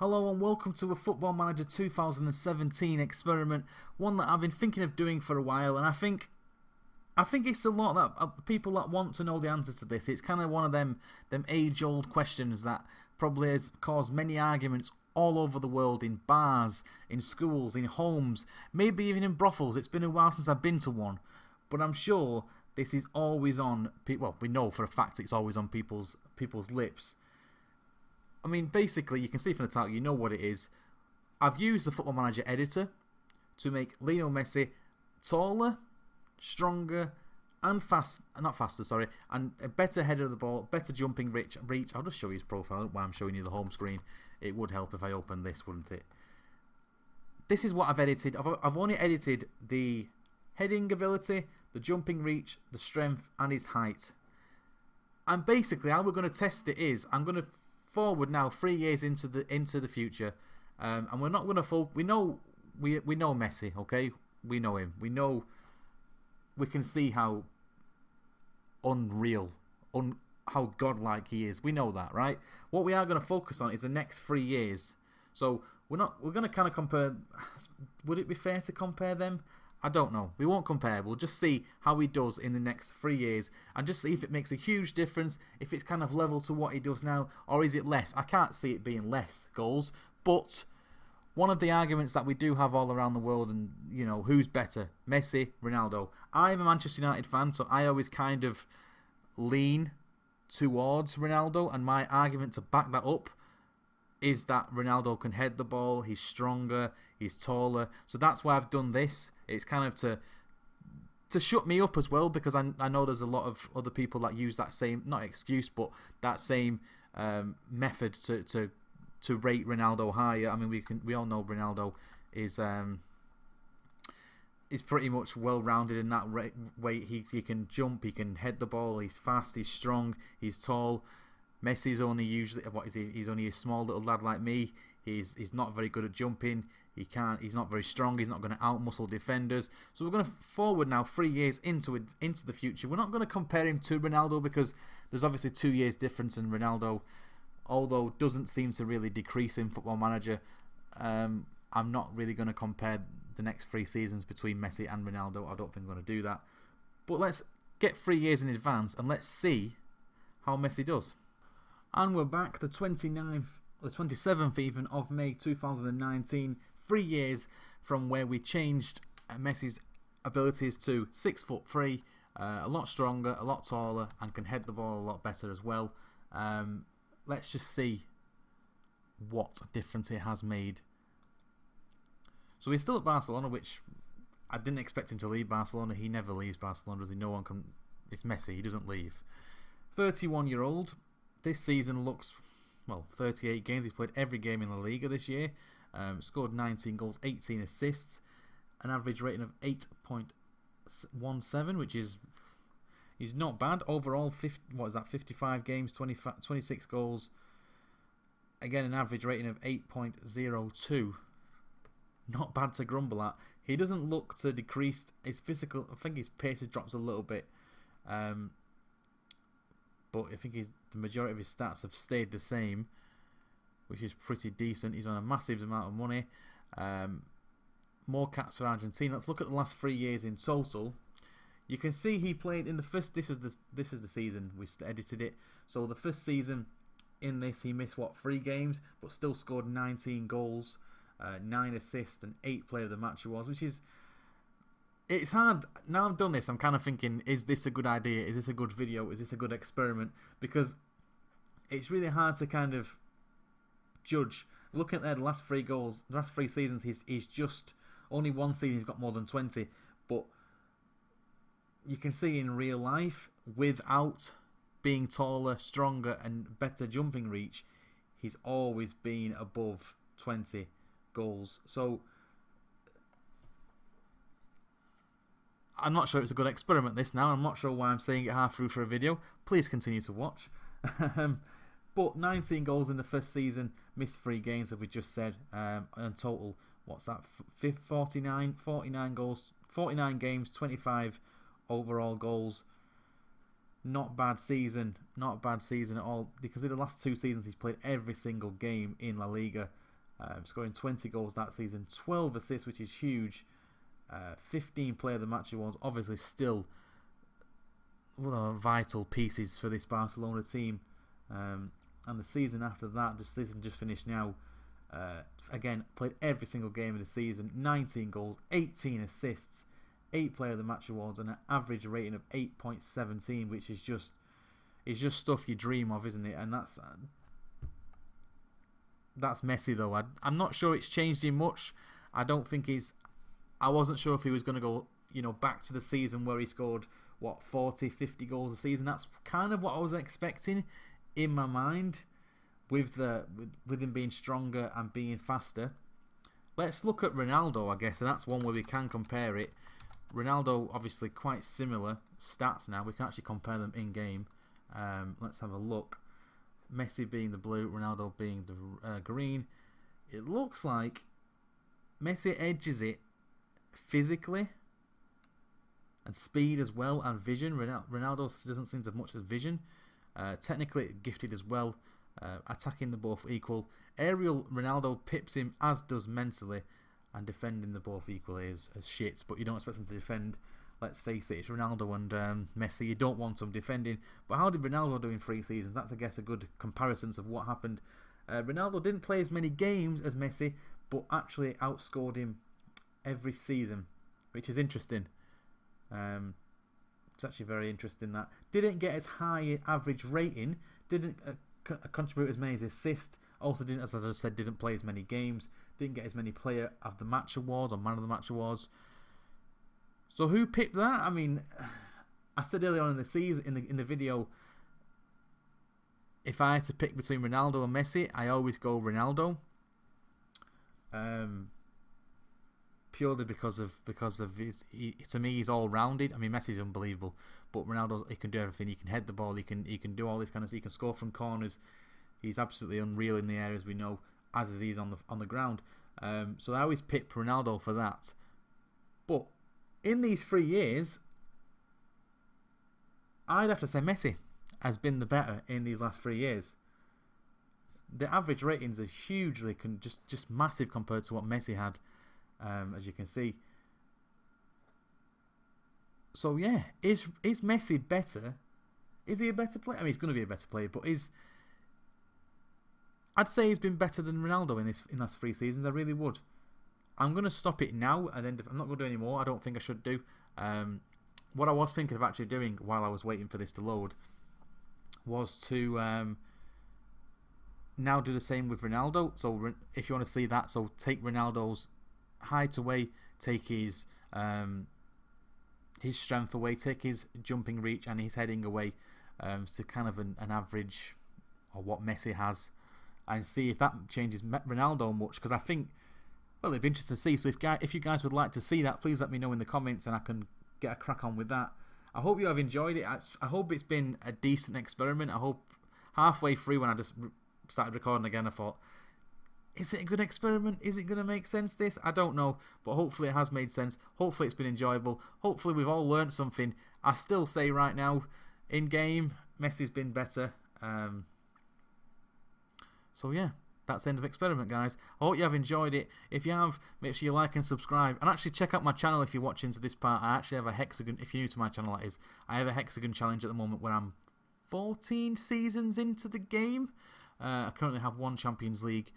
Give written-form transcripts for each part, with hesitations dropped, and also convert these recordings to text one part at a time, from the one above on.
Hello and welcome to a Football Manager 2017 experiment, one that I've been thinking of doing for a while, and I think it's a lot that people that want to know the answer to this. It's kind of one of them age-old questions that probably has caused many arguments all over the world, in bars, in schools, in homes, maybe even in brothels. It's been a while since I've been to one, but I'm sure this is always on. Well, we know for a fact it's always on people's lips. I mean, basically, you can see from the title, you know what it is. I've used the Football Manager editor to make Lionel Messi taller, stronger, and and a better header of the ball, better jumping reach. I'll just show you his profile while I'm showing you the home screen. It would help if I opened this, wouldn't it? This is what I've edited. I've only edited the heading ability, the jumping reach, the strength, and his height. And basically, how we're going to test it is, I'm going to forward now 3 years into the future, and we're not going to we know Messi, okay? We know him. We can see how unreal, how godlike he is. We know that, right? What we are going to focus on is the next 3 years. So we're going to kind of compare. Would it be fair to compare them? I don't know. We won't compare. We'll just see how he does in the next 3 years and just see if it makes a huge difference, if it's kind of level to what he does now, or is it less? I can't see it being less goals, but one of the arguments that we do have all around the world, and you know, who's better, Messi, Ronaldo. I'm a Manchester United fan, so I always kind of lean towards Ronaldo, and my argument to back that up is that Ronaldo can head the ball, he's stronger, he's taller. So that's why I've done this. It's kind of to shut me up as well, because I know there's a lot of other people that use that same, not excuse, but that same method to rate Ronaldo higher. I mean, we all know Ronaldo is pretty much well rounded in that way. He can jump, he can head the ball, he's fast, he's strong, he's tall. Messi's only usually, what is he? He's only a small little lad like me. He's not very good at jumping. He's not very strong. He's not going to outmuscle defenders. So we're going to forward now 3 years into the future. We're not going to compare him to Ronaldo, because there's obviously 2 years difference, and Ronaldo, although doesn't seem to really decrease in Football Manager, I'm not really going to compare the next 3 seasons between Messi and Ronaldo. I don't think I'm going to do that. But let's get 3 years in advance and let's see how Messi does. And we're back, the 27th even of May 2019, 3 years from where we changed Messi's abilities to 6'3", a lot stronger, a lot taller, and can head the ball a lot better as well. Let's just see what difference it has made. So he's still at Barcelona, which I didn't expect him to leave Barcelona. He never leaves Barcelona, does he? No one can. It's Messi, he doesn't leave. 31-year-old. This season looks, well, 38 games. He's played every game in La Liga this year. Scored 19 goals, 18 assists, an average rating of 8.17, which is not bad. Overall, 55 games, 26 goals. Again, an average rating of 8.02. Not bad to grumble at. He doesn't look to decrease his physical. I think his pace has dropped a little bit. But I think the majority of his stats have stayed the same, which is pretty decent. He's on a massive amount of money. More caps for Argentina. Let's look at the last 3 years in total. You can see he played in the first. This is the season we edited it. So the first season in this, he missed 3 games, but still scored 19 goals, 9 assists, and 8 player of the match awards, which is. It's hard. Now I've done this, I'm kind of thinking, is this a good idea? Is this a good video? Is this a good experiment? Because it's really hard to kind of judge. Looking at the last 3 goals, the last 3 seasons, he's just, only one season he's got more than 20. But you can see in real life, without being taller, stronger, and better jumping reach, he's always been above 20 goals. So I'm not sure it's a good experiment, this now. I'm not sure why I'm saying it half through for a video. Please continue to watch. But 19 goals in the first season, missed 3 games, as we just said. And total, what's that? 49 goals, 49 games, 25 overall goals. Not bad season. Not bad season at all. Because in the last 2 seasons, he's played every single game in La Liga. scoring 20 goals that season, 12 assists, which is huge. 15 Player of the Match awards, obviously still one of the vital pieces for this Barcelona team. And the season after that, the season just finished now, again, played every single game of the season, 19 goals, 18 assists, 8 Player of the Match awards, and an average rating of 8.17, which is just stuff you dream of, isn't it? And that's Messi, though. I'm not sure it's changed him much. I wasn't sure if he was going to go, back to the season where he scored 40, 50 goals a season. That's kind of what I was expecting in my mind, with him being stronger and being faster. Let's look at Ronaldo, I guess, and that's one where we can compare it. Ronaldo, obviously quite similar stats now. We can actually compare them in game. Let's have a look. Messi being the blue, Ronaldo being the green. It looks like Messi edges it physically and speed as well, and vision. Ronaldo doesn't seem to have much as vision. Technically gifted as well. Attacking the both equal. Aerial, Ronaldo pips him, as does mentally, and defending the both equally as shit. But you don't expect him to defend. Let's face it, it's Ronaldo and Messi. You don't want them defending. But how did Ronaldo do in 3 seasons? That's, I guess, a good comparison of what happened. Ronaldo didn't play as many games as Messi, but actually outscored him every season, which is interesting. It's actually very interesting that. Didn't get as high average rating, didn't contribute as many as assists, also didn't, as I just said, didn't play as many games, didn't get as many Player of the Match awards or Man of the Match awards. So who picked that? I mean, I said earlier on in the season, in the video, if I had to pick between Ronaldo and Messi, I always go Ronaldo. Purely because of his, to me, he's all rounded. I mean, Messi's unbelievable, but Ronaldo, he can do everything. He can head the ball. He can do all this kind of. He can score from corners. He's absolutely unreal in the air, as we know, as is he's on the ground. So I always pick Ronaldo for that. But in these 3 years, I'd have to say Messi has been the better in these last 3 years. The average ratings are hugely just massive compared to what Messi had, as you can see. So yeah, is Messi better? Is he a better player? I mean, he's going to be a better player, but I'd say he's been better than Ronaldo in last 3 seasons. I really would. I'm going to stop it now, and then I'm not going to do any more. I don't think I should do. What I was thinking of actually doing while I was waiting for this to load was to now do the same with Ronaldo. So if you want to see that, so take Ronaldo's height away, take his strength away, take his jumping reach and his heading away, to kind of an average, or what Messi has, and see if that changes Ronaldo much, because I think, well, it'd be interesting to see. So if you guys would like to see that, please let me know in the comments and I can get a crack on with that. I hope you have enjoyed it. I hope it's been a decent experiment. I hope halfway through, when I just started recording again, I thought, is it a good experiment? Is it going to make sense, this? I don't know, but hopefully it has made sense. Hopefully it's been enjoyable. Hopefully we've all learned something. I still say right now, in game, Messi's been better. So yeah, that's the end of the experiment, guys. I hope you have enjoyed it. If you have, make sure you like and subscribe. And actually check out my channel if you're watching to this part. I actually have a hexagon, if you're new to my channel that is, I have a hexagon challenge at the moment where I'm 14 seasons into the game. I currently have 1 Champions League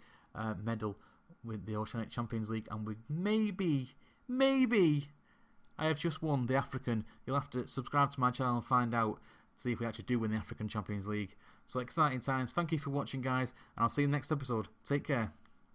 medal with the Oceanic Champions League, and we maybe I have just won the African. You'll have to subscribe to my channel and find out, see if we actually do win the African Champions League. So exciting times. Thank you for watching, guys, and I'll see you in the next episode. Take care.